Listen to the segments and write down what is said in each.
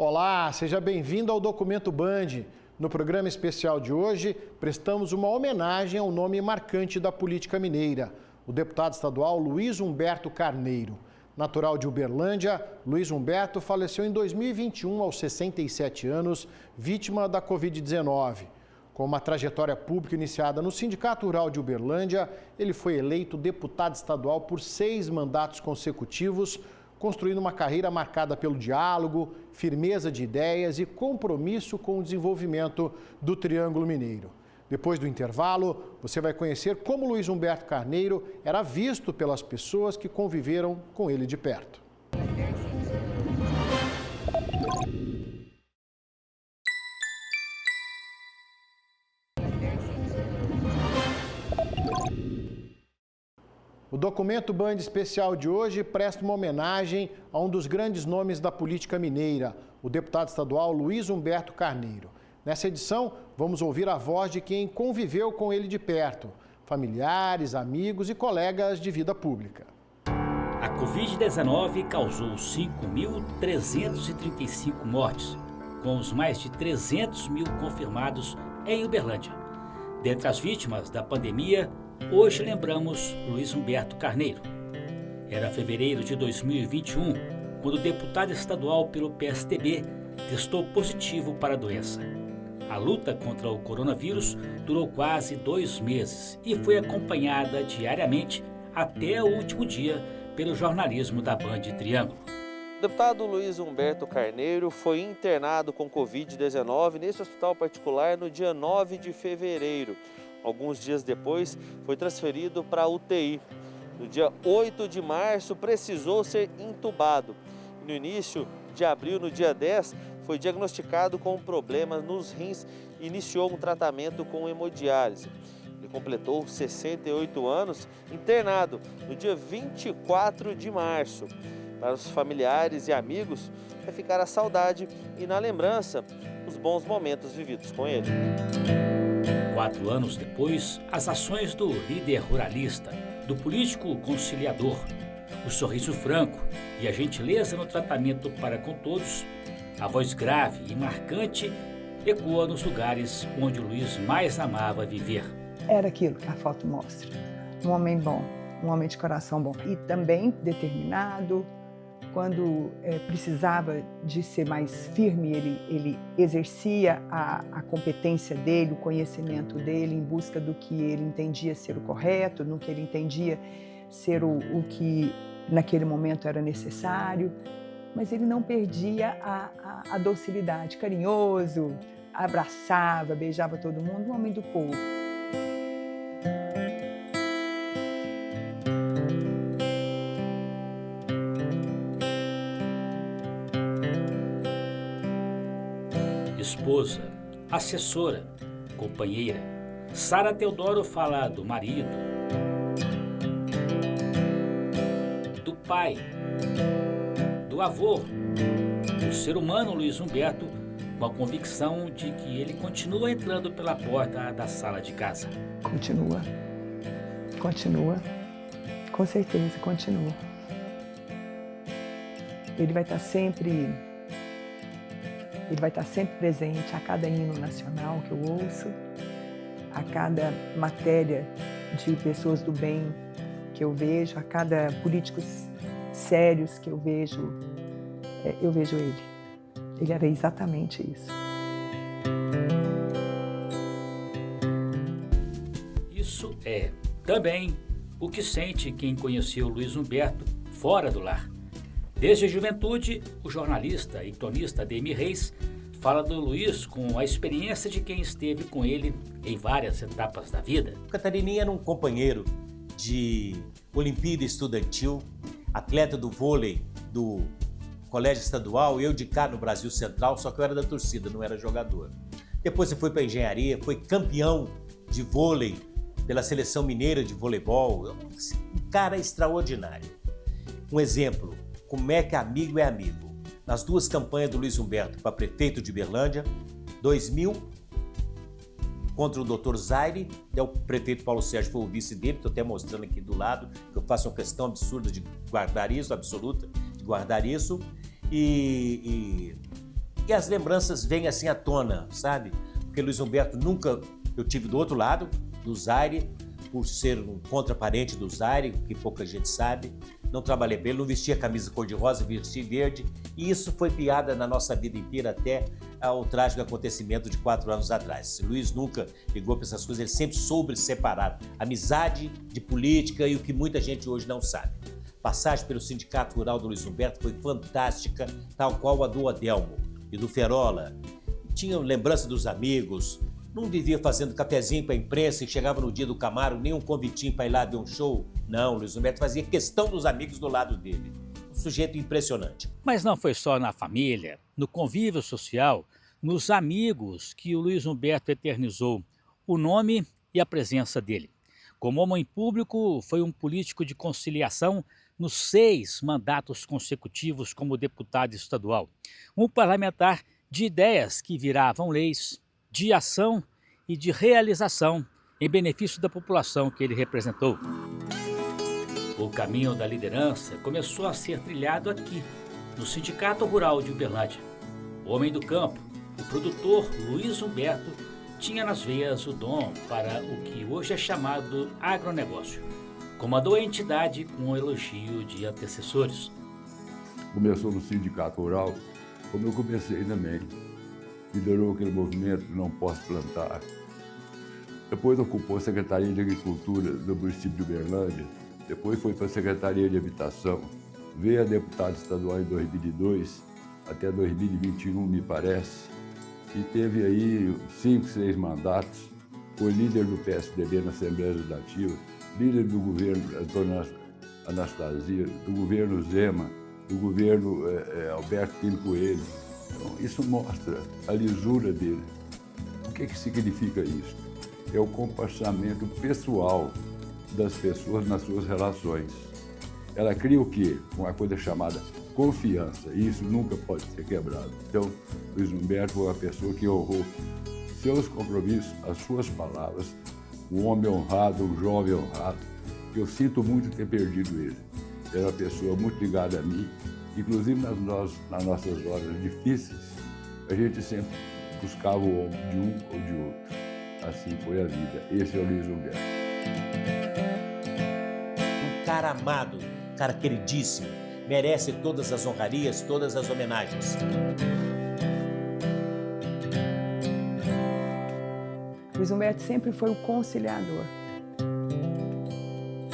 Olá, seja bem-vindo ao Documento Band. No programa especial de hoje, prestamos uma homenagem ao nome marcante da política mineira, o deputado estadual Luiz Humberto Carneiro. Natural de Uberlândia, Luiz Humberto faleceu em 2021, aos 67 anos, vítima da Covid-19. Com uma trajetória pública iniciada no Sindicato Rural de Uberlândia, ele foi eleito deputado estadual por 6 mandatos consecutivos, construindo uma carreira marcada pelo diálogo, firmeza de ideias e compromisso com o desenvolvimento do Triângulo Mineiro. Depois do intervalo, você vai conhecer como Luiz Humberto Carneiro era visto pelas pessoas que conviveram com ele de perto. O Documento Band especial de hoje presta uma homenagem a um dos grandes nomes da política mineira, o deputado estadual Luiz Humberto Carneiro. Nessa edição, vamos ouvir a voz de quem conviveu com ele de perto, familiares, amigos e colegas de vida pública. A Covid-19 causou 5.335 mortes, com os mais de 300 mil confirmados em Uberlândia. Dentre as vítimas da pandemia, hoje lembramos Luiz Humberto Carneiro. Era fevereiro de 2021, quando o deputado estadual pelo PSDB testou positivo para a doença. A luta contra o coronavírus durou quase 2 meses e foi acompanhada diariamente até o último dia pelo jornalismo da Band Triângulo. O deputado Luiz Humberto Carneiro foi internado com Covid-19 nesse hospital particular no dia 9 de fevereiro. Alguns dias depois, foi transferido para a UTI. No dia 8 de março, precisou ser entubado. No início de abril, no dia 10, foi diagnosticado com problemas nos rins e iniciou um tratamento com hemodiálise. Ele completou 68 anos, internado no dia 24 de março. Para os familiares e amigos, vai ficar a saudade e, na lembrança, os bons momentos vividos com ele. 4 anos depois, as ações do líder ruralista, do político conciliador, o sorriso franco e a gentileza no tratamento para com todos, a voz grave e marcante ecoa nos lugares onde o Luiz mais amava viver. Era aquilo que a foto mostra, um homem bom, um homem de coração bom e também determinado. Quando precisava de ser mais firme, ele exercia a competência dele, o conhecimento dele em busca do que ele entendia ser o correto, no que ele entendia ser o que naquele momento era necessário, mas ele não perdia a docilidade, carinhoso, abraçava, beijava todo mundo, um homem do povo. Esposa, assessora, companheira, Sara Teodoro fala do marido, do pai, do avô, do ser humano Luiz Humberto, com a convicção de que ele continua entrando pela porta da sala de casa. Continua, com certeza continua. Ele vai estar sempre presente a cada hino nacional que eu ouço, a cada matéria de pessoas do bem que eu vejo, a cada políticos sérios que eu vejo ele. Ele era exatamente isso. Isso é também o que sente quem conheceu Luiz Humberto fora do lar. Desde a juventude, o jornalista e cronista Ademir Reis fala do Luiz com a experiência de quem esteve com ele em várias etapas da vida. O Catarinense era um companheiro de Olimpíada Estudantil, atleta do vôlei do Colégio Estadual, eu de cá no Brasil Central, só que eu era da torcida, não era jogador. Depois ele foi para a engenharia, foi campeão de vôlei pela Seleção Mineira de Voleibol, um cara extraordinário. Um exemplo, como é que amigo é amigo. Nas 2 campanhas do Luiz Humberto para prefeito de Uberlândia, 2000, contra o Dr. Zaire, o prefeito Paulo Sérgio foi o vice dele, estou até mostrando aqui do lado, que eu faço uma questão absurda de guardar isso, absoluta, de guardar isso. E E as lembranças vêm assim à tona, sabe? Porque Luiz Humberto nunca... Eu tive do outro lado, do Zaire, por ser um contraparente do Zaire, que pouca gente sabe. Não trabalhei bem, não vestia camisa cor-de-rosa, vestia verde. E isso foi piada na nossa vida inteira até ao trágico acontecimento de 4 anos atrás. Luiz nunca ligou para essas coisas, ele sempre soube separar amizade de política e o que muita gente hoje não sabe. Passagem pelo Sindicato Rural do Luiz Humberto foi fantástica, tal qual a do Adelmo e do Ferola. Tinham lembrança dos amigos, não vivia fazendo cafezinho para a imprensa e chegava no dia do Camargo, nem um convitinho para ir lá ver um show. Não, Luiz Humberto fazia questão dos amigos do lado dele. Um sujeito impressionante. Mas não foi só na família, no convívio social, nos amigos que o Luiz Humberto eternizou o nome e a presença dele. Como homem público, foi um político de conciliação nos 6 mandatos consecutivos como deputado estadual. Um parlamentar de ideias que viravam leis, de ação e de realização em benefício da população que ele representou. O caminho da liderança começou a ser trilhado aqui, no Sindicato Rural de Uberlândia. O homem do campo, o produtor Luiz Humberto, tinha nas veias o dom para o que hoje é chamado agronegócio. Comandou a entidade com um elogio de antecessores. Começou no Sindicato Rural, como eu comecei também. Liderou aquele movimento Não Posso Plantar. Depois ocupou a Secretaria de Agricultura do município de Uberlândia. Depois foi para a Secretaria de Habitação. Veio a deputado estadual em 2002, até 2021, me parece. E teve aí 5, 6 mandatos. Foi líder do PSDB na Assembleia Legislativa, líder do governo Antônio Anastasia, do governo Zema, do governo Alberto Quino Coelho. Então, isso mostra a lisura dele. O que significa isso? É o compassamento pessoal das pessoas nas suas relações. Ela cria o quê? Uma coisa chamada confiança, e isso nunca pode ser quebrado. Então, Luiz Humberto foi uma pessoa que honrou seus compromissos, as suas palavras, um homem honrado, um jovem honrado, que eu sinto muito ter perdido ele. Era uma pessoa muito ligada a mim. Inclusive nas nossas horas difíceis, a gente sempre buscava o ombro de um ou de outro. Assim foi a vida. Esse é o Luiz Humberto. Um cara amado, um cara queridíssimo, merece todas as honrarias, todas as homenagens. Luiz Humberto sempre foi o conciliador.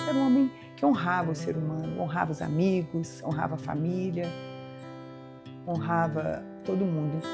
Era um homem que honrava o ser humano, honrava os amigos, honrava a família, honrava todo mundo.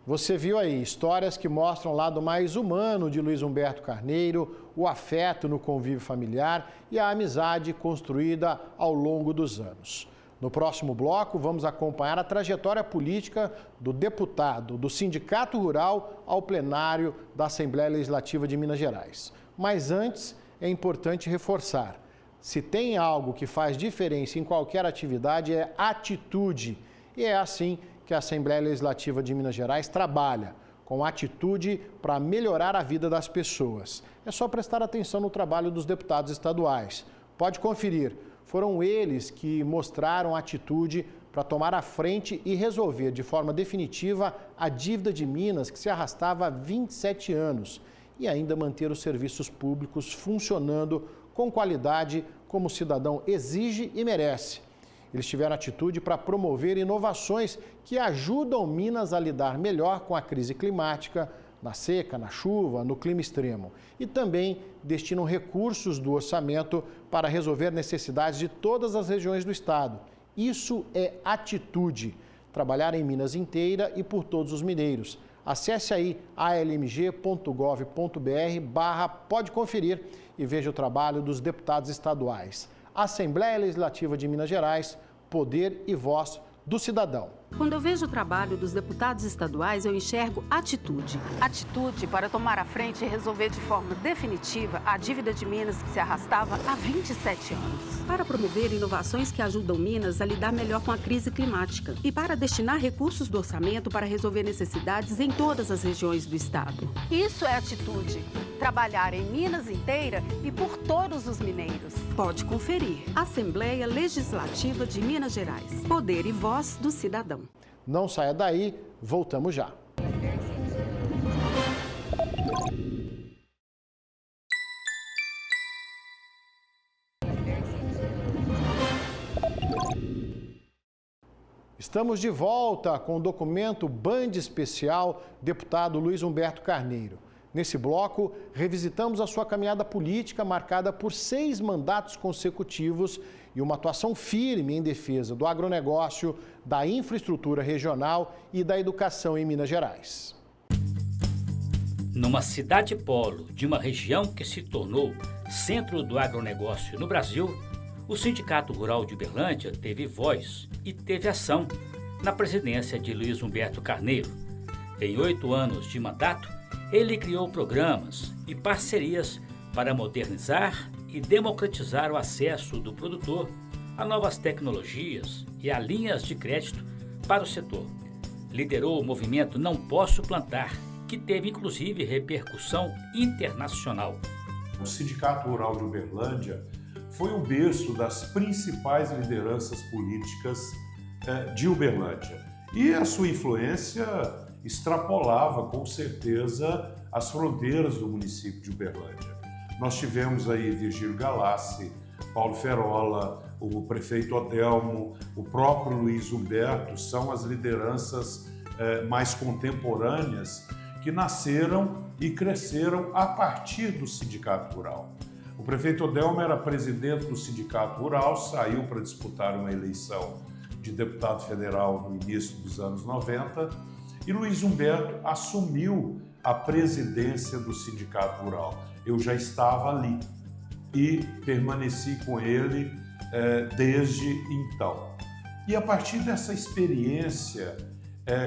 Você viu aí histórias que mostram o lado mais humano de Luiz Humberto Carneiro, o afeto no convívio familiar e a amizade construída ao longo dos anos. No próximo bloco, vamos acompanhar a trajetória política do deputado do Sindicato Rural ao plenário da Assembleia Legislativa de Minas Gerais. Mas antes, é importante reforçar: se tem algo que faz diferença em qualquer atividade, é atitude. E é assim que a Assembleia Legislativa de Minas Gerais trabalha, com atitude para melhorar a vida das pessoas. É só prestar atenção no trabalho dos deputados estaduais. Pode conferir, foram eles que mostraram atitude para tomar a frente e resolver de forma definitiva a dívida de Minas, que se arrastava há 27 anos, e ainda manter os serviços públicos funcionando com qualidade, como o cidadão exige e merece. Eles tiveram atitude para promover inovações que ajudam Minas a lidar melhor com a crise climática, na seca, na chuva, no clima extremo. E também destinam recursos do orçamento para resolver necessidades de todas as regiões do estado. Isso é atitude. Trabalhar em Minas inteira e por todos os mineiros. Acesse aí almg.gov.br/pode conferir e veja o trabalho dos deputados estaduais. Assembleia Legislativa de Minas Gerais, poder e voz do cidadão. Quando eu vejo o trabalho dos deputados estaduais, eu enxergo atitude. Atitude para tomar a frente e resolver de forma definitiva a dívida de Minas que se arrastava há 27 anos. Para promover inovações que ajudam Minas a lidar melhor com a crise climática. E para destinar recursos do orçamento para resolver necessidades em todas as regiões do estado. Isso é atitude. Trabalhar em Minas inteira e por todos os mineiros. Pode conferir. Assembleia Legislativa de Minas Gerais. Poder e voz do cidadão. Não saia daí, voltamos já. Estamos de volta com o documento Band Especial, deputado Luiz Humberto Carneiro. Nesse bloco, revisitamos a sua caminhada política marcada por 6 mandatos consecutivos e uma atuação firme em defesa do agronegócio, da infraestrutura regional e da educação em Minas Gerais. Numa cidade polo de uma região que se tornou centro do agronegócio no Brasil, o Sindicato Rural de Uberlândia teve voz e teve ação na presidência de Luiz Humberto Carneiro. Em 8 anos de mandato, ele criou programas e parcerias para modernizar e democratizar o acesso do produtor a novas tecnologias e a linhas de crédito para o setor. Liderou o movimento Não Posso Plantar, que teve inclusive repercussão internacional. O Sindicato Rural de Uberlândia foi o berço das principais lideranças políticas de Uberlândia. E a sua influência extrapolava, com certeza, as fronteiras do município de Uberlândia. Nós tivemos aí Virgílio Galassi, Paulo Ferola, o prefeito Odelmo, o próprio Luiz Humberto, são as lideranças mais contemporâneas que nasceram e cresceram a partir do Sindicato Rural. O prefeito Odelmo era presidente do Sindicato Rural, saiu para disputar uma eleição de deputado federal no início dos anos 90 e Luiz Humberto assumiu a presidência do Sindicato Rural. Eu já estava ali e permaneci com ele desde então. E a partir dessa experiência,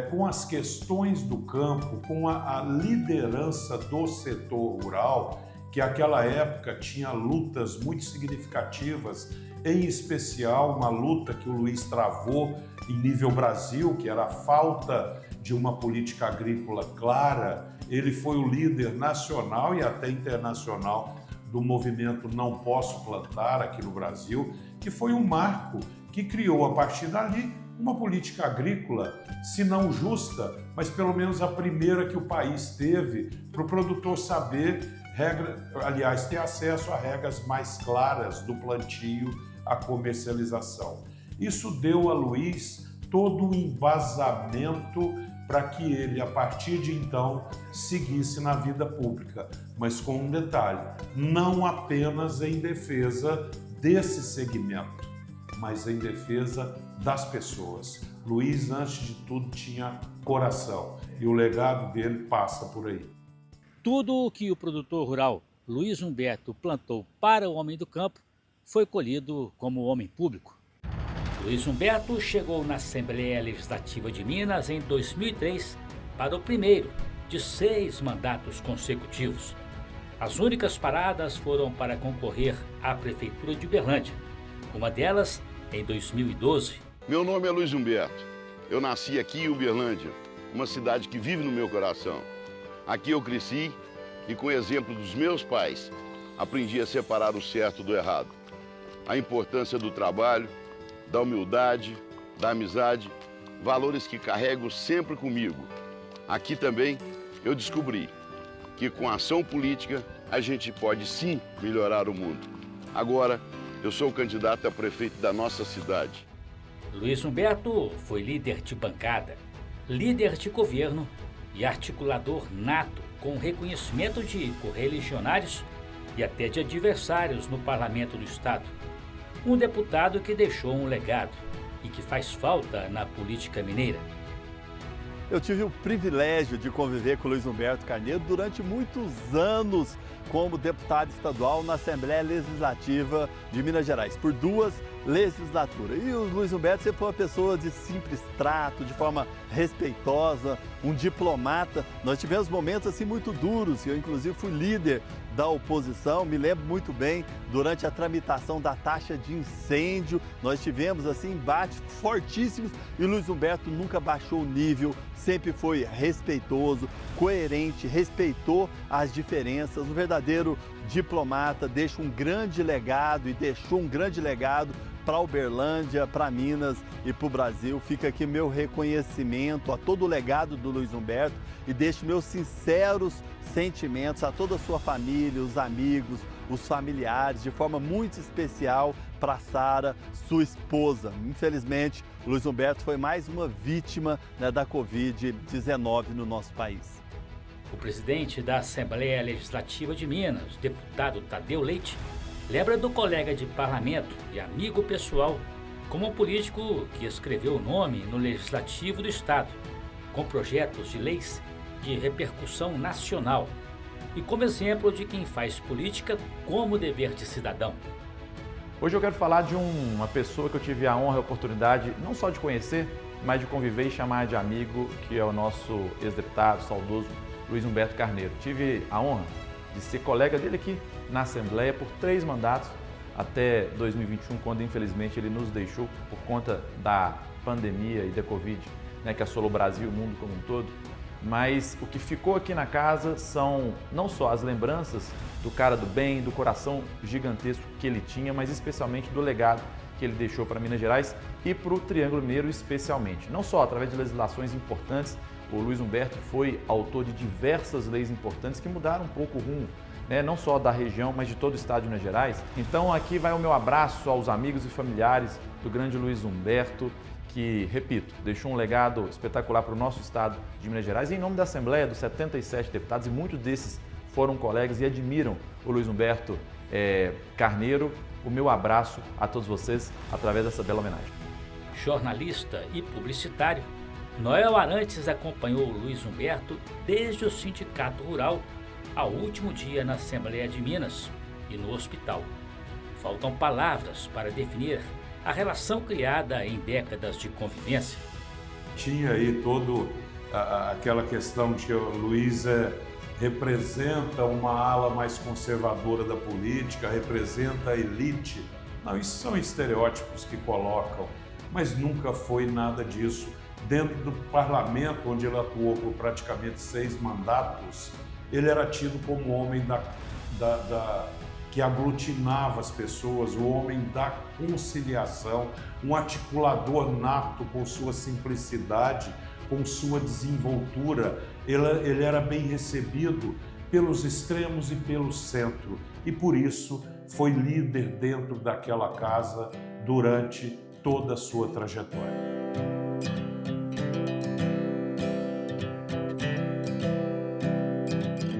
com as questões do campo, com a liderança do setor rural, que naquela época tinha lutas muito significativas, em especial uma luta que o Luiz travou em nível Brasil, que era a falta de uma política agrícola clara. Ele foi o líder nacional e até internacional do movimento Não Posso Plantar aqui no Brasil, que foi um marco que criou, a partir dali, uma política agrícola, se não justa, mas pelo menos a primeira que o país teve para o produtor saber ter acesso a regras mais claras do plantio à comercialização. Isso deu a Luiz todo um embasamento para que ele, a partir de então, seguisse na vida pública, mas com um detalhe, não apenas em defesa desse segmento, mas em defesa das pessoas. Luiz, antes de tudo, tinha coração e o legado dele passa por aí. Tudo o que o produtor rural Luiz Humberto plantou para o homem do campo foi colhido como homem público. Luiz Humberto chegou na Assembleia Legislativa de Minas em 2003 para o primeiro de 6 mandatos consecutivos. As únicas paradas foram para concorrer à Prefeitura de Uberlândia, uma delas em 2012. Meu nome é Luiz Humberto. Eu nasci aqui em Uberlândia, uma cidade que vive no meu coração. Aqui eu cresci e, com o exemplo dos meus pais, aprendi a separar o certo do errado. A importância do trabalho, da humildade, da amizade, valores que carrego sempre comigo. Aqui também eu descobri que com a ação política a gente pode sim melhorar o mundo. Agora eu sou o candidato a prefeito da nossa cidade. Luiz Humberto foi líder de bancada, líder de governo e articulador nato com reconhecimento de correligionários e até de adversários no parlamento do estado. Um deputado que deixou um legado e que faz falta na política mineira. Eu tive o privilégio de conviver com o Luiz Humberto Carneiro durante muitos anos como deputado estadual na Assembleia Legislativa de Minas Gerais, por 2 legislatura. E o Luiz Humberto sempre foi uma pessoa de simples trato, de forma respeitosa, um diplomata. Nós tivemos momentos assim muito duros, eu inclusive fui líder da oposição, me lembro muito bem, durante a tramitação da taxa de incêndio, nós tivemos assim embates fortíssimos e o Luiz Humberto nunca baixou o nível, sempre foi respeitoso, coerente, respeitou as diferenças, um verdadeiro diplomata, deixa um grande legado e deixou um grande legado para Uberlândia, para Minas e para o Brasil. Fica aqui meu reconhecimento a todo o legado do Luiz Humberto e deixo meus sinceros sentimentos a toda a sua família, os amigos, os familiares, de forma muito especial para Sara, sua esposa. Infelizmente, o Luiz Humberto foi mais uma vítima, né, da Covid-19 no nosso país. O presidente da Assembleia Legislativa de Minas, deputado Tadeu Leite, lembra do colega de parlamento e amigo pessoal como um político que escreveu o nome no Legislativo do Estado, com projetos de leis de repercussão nacional e como exemplo de quem faz política como dever de cidadão. Hoje eu quero falar de uma pessoa que eu tive a honra e a oportunidade não só de conhecer, mas de conviver e chamar de amigo, que é o nosso ex-deputado saudoso Luiz Humberto Carneiro. Tive a honra de ser colega dele aqui na Assembleia por 3 mandatos até 2021, quando infelizmente ele nos deixou por conta da pandemia e da Covid, né, que assolou o Brasil e o mundo como um todo. Mas o que ficou aqui na casa são não só as lembranças do cara do bem, do coração gigantesco que ele tinha, mas especialmente do legado que ele deixou para Minas Gerais e para o Triângulo Mineiro especialmente. Não só através de legislações importantes, o Luiz Humberto foi autor de diversas leis importantes que mudaram um pouco o rumo, né, não só da região, mas de todo o estado de Minas Gerais. Então aqui vai o meu abraço aos amigos e familiares do grande Luiz Humberto, que, repito, deixou um legado espetacular para o nosso estado de Minas Gerais. E em nome da Assembleia, dos 77 deputados, e muitos desses foram colegas e admiram o Luiz Humberto Carneiro, o meu abraço a todos vocês através dessa bela homenagem. Jornalista e publicitário, Noel Arantes acompanhou o Luiz Humberto desde o Sindicato Rural ao último dia na Assembleia de Minas e no hospital. Faltam palavras para definir a relação criada em décadas de convivência. Tinha aí toda aquela questão de que o Luiz representa uma ala mais conservadora da política, representa a elite. Não, isso são estereótipos que colocam, mas nunca foi nada disso. Dentro do parlamento, onde ele atuou por praticamente 6 mandatos, ele era tido como o homem que aglutinava as pessoas, o homem da conciliação, um articulador nato com sua simplicidade, com sua desenvoltura. Ele era bem recebido pelos extremos e pelo centro e por isso foi líder dentro daquela casa durante toda a sua trajetória.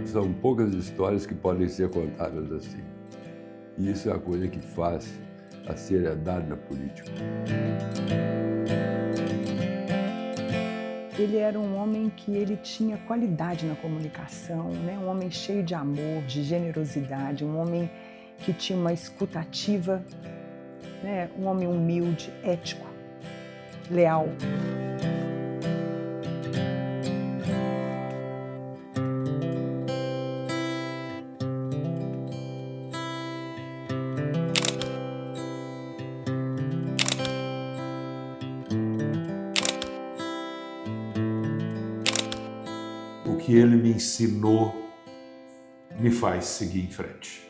São poucas histórias que podem ser contadas assim. E isso é a coisa que faz a seriedade da política. Ele era um homem que ele tinha qualidade na comunicação, né? Um homem cheio de amor, de generosidade, um homem que tinha uma escuta ativa, né? Um homem humilde, ético, leal. O que ele me ensinou me faz seguir em frente.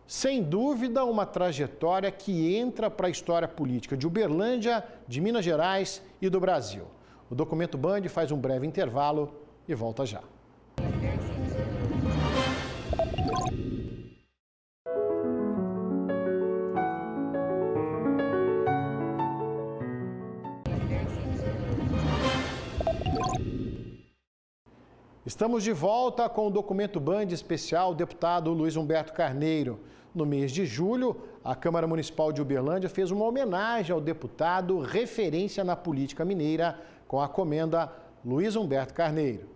Sem dúvida, uma trajetória que entra para a história política de Uberlândia, de Minas Gerais e do Brasil. O Documento Band faz um breve intervalo e volta já. Estamos de volta com o Documento Band especial deputado Luiz Humberto Carneiro. No mês de julho, a Câmara Municipal de Uberlândia fez uma homenagem ao deputado referência na política mineira com a comenda Luiz Humberto Carneiro.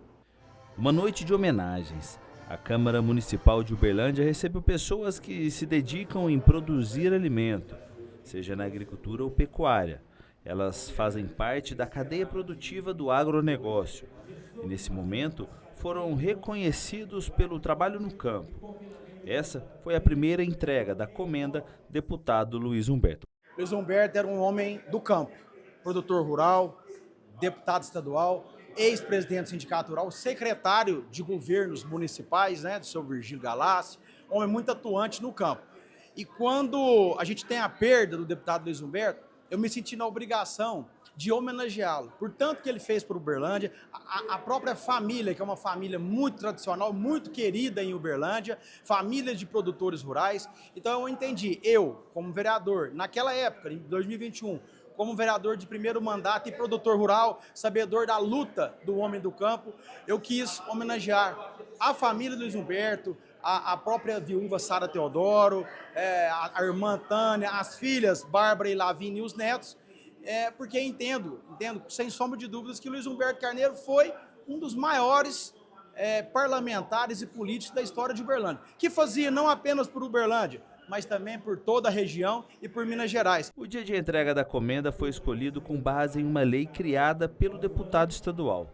Uma noite de homenagens. A Câmara Municipal de Uberlândia recebeu pessoas que se dedicam em produzir alimento, seja na agricultura ou pecuária. Elas fazem parte da cadeia produtiva do agronegócio e, nesse momento, foram reconhecidos pelo trabalho no campo. Essa foi a primeira entrega da comenda deputado Luiz Humberto. Luiz Humberto era um homem do campo, produtor rural, deputado estadual, ex-presidente do sindicato rural, secretário de governos municipais, né, do seu Virgílio Galassi, homem muito atuante no campo. E quando a gente tem a perda do deputado Luiz Humberto, eu me senti na obrigação de homenageá-lo, por tanto que ele fez para Uberlândia, a própria família, que é uma família muito tradicional, muito querida em Uberlândia, família de produtores rurais. Então eu entendi, eu, como vereador, naquela época, em 2021, como vereador de primeiro mandato e produtor rural, sabedor da luta do homem do campo, eu quis homenagear a família do Luiz Humberto, a própria viúva Sara Teodoro, a irmã Tânia, as filhas Bárbara e Lavínia e os netos, porque entendo, sem sombra de dúvidas, que Luiz Humberto Carneiro foi um dos maiores parlamentares e políticos da história de Uberlândia, que fazia não apenas por Uberlândia, mas também por toda a região e por Minas Gerais. O dia de entrega da comenda foi escolhido com base em uma lei criada pelo deputado estadual,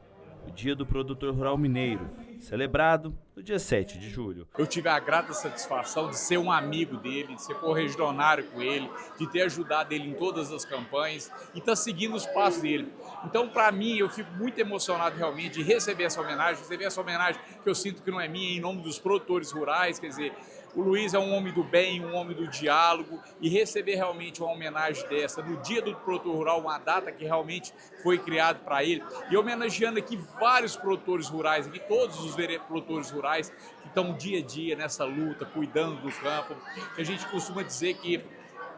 o Dia do Produtor Rural Mineiro, celebrado no dia 7 de julho. Eu tive a grata satisfação de ser um amigo dele, de ser correligionário com ele, de ter ajudado ele em todas as campanhas e estar seguindo os passos dele. Então, para mim, eu fico muito emocionado realmente de receber essa homenagem que eu sinto que não é minha, em nome dos produtores rurais, quer dizer, o Luiz é um homem do bem, um homem do diálogo, e receber realmente uma homenagem dessa no Dia do Produtor Rural, uma data que realmente foi criada para ele, e homenageando aqui vários produtores rurais, aqui todos os produtores rurais que estão dia a dia nessa luta, cuidando do campo. A gente costuma dizer que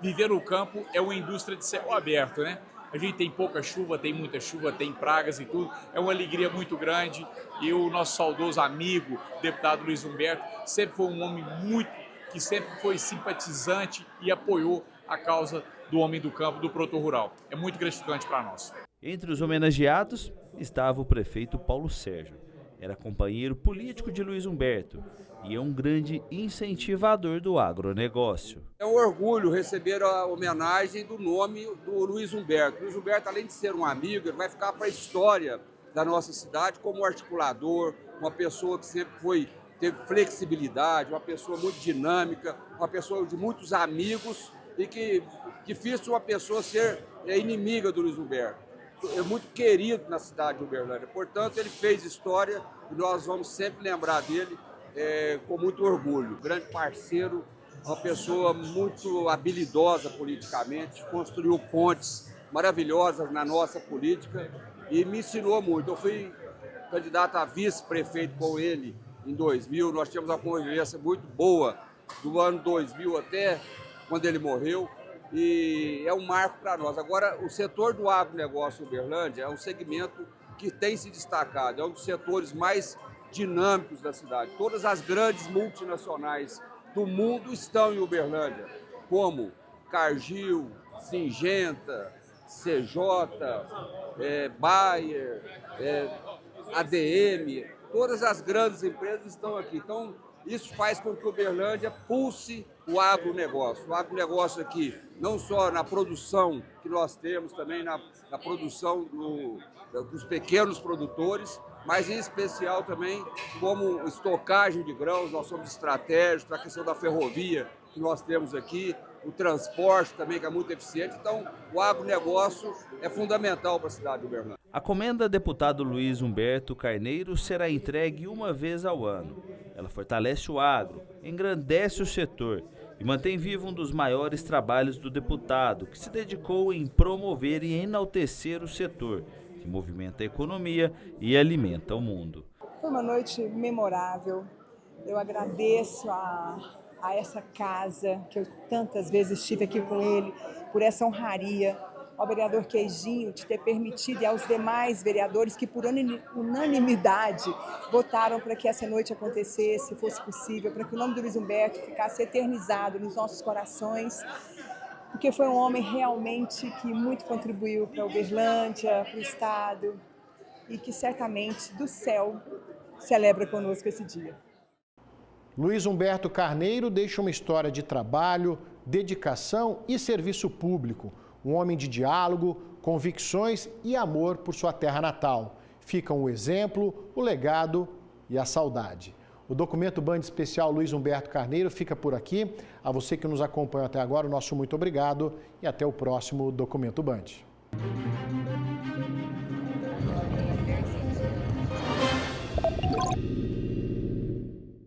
viver no campo é uma indústria de céu aberto, né? A gente tem pouca chuva, tem muita chuva, tem pragas e tudo. É uma alegria muito grande. E o nosso saudoso amigo, deputado Luiz Humberto, sempre foi um homem que sempre foi simpatizante e apoiou a causa do homem do campo, do produtor rural. É muito gratificante para nós. Entre os homenageados estava o prefeito Paulo Sérgio. Era companheiro político de Luiz Humberto e é um grande incentivador do agronegócio. É um orgulho receber a homenagem do nome do Luiz Humberto. Luiz Humberto, além de ser um amigo, ele vai ficar para a história da nossa cidade como articulador, uma pessoa que sempre teve flexibilidade, uma pessoa muito dinâmica, uma pessoa de muitos amigos e que difícil uma pessoa ser inimiga do Luiz Humberto. É muito querido na cidade de Uberlândia, portanto ele fez história e nós vamos sempre lembrar dele com muito orgulho. Grande parceiro, uma pessoa muito habilidosa politicamente, construiu pontes maravilhosas na nossa política e me ensinou muito. Eu fui candidato a vice-prefeito com ele em 2000, nós tivemos uma convivência muito boa do ano 2000 até quando ele morreu. E é um marco para nós. Agora, o setor do agronegócio Uberlândia é um segmento que tem se destacado, é um dos setores mais dinâmicos da cidade. Todas as grandes multinacionais do mundo estão em Uberlândia, como Cargill, Syngenta, CJ, Bayer, ADM, todas as grandes empresas estão aqui. Então, isso faz com que Uberlândia pulse o agronegócio. O agronegócio aqui, não só na produção que nós temos, também na produção dos pequenos produtores, mas em especial também como estocagem de grãos, nós somos estratégicos, a questão da ferrovia que nós temos aqui, o transporte também que é muito eficiente, então o agronegócio é fundamental para a cidade de Uberlândia. A comenda deputado Luiz Humberto Carneiro será entregue uma vez ao ano. Ela fortalece o agro, engrandece o setor e mantém vivo um dos maiores trabalhos do deputado, que se dedicou em promover e enaltecer o setor, que movimenta a economia e alimenta o mundo. Foi uma noite memorável. Eu agradeço a essa casa, que eu tantas vezes estive aqui com ele, por essa honraria, ao vereador Queijinho de ter permitido e aos demais vereadores que por unanimidade votaram para que essa noite acontecesse, fosse possível, para que o nome do Luiz Humberto ficasse eternizado nos nossos corações, porque foi um homem realmente que muito contribuiu para a Uberlândia, para o Estado, e que certamente do céu celebra conosco esse dia. Luiz Humberto Carneiro deixa uma história de trabalho, dedicação e serviço público. Um homem de diálogo, convicções e amor por sua terra natal. Ficam o exemplo, o legado e a saudade. O documento Band especial Luiz Humberto Carneiro fica por aqui. A você que nos acompanhou até agora, o nosso muito obrigado e até o próximo Documento Band.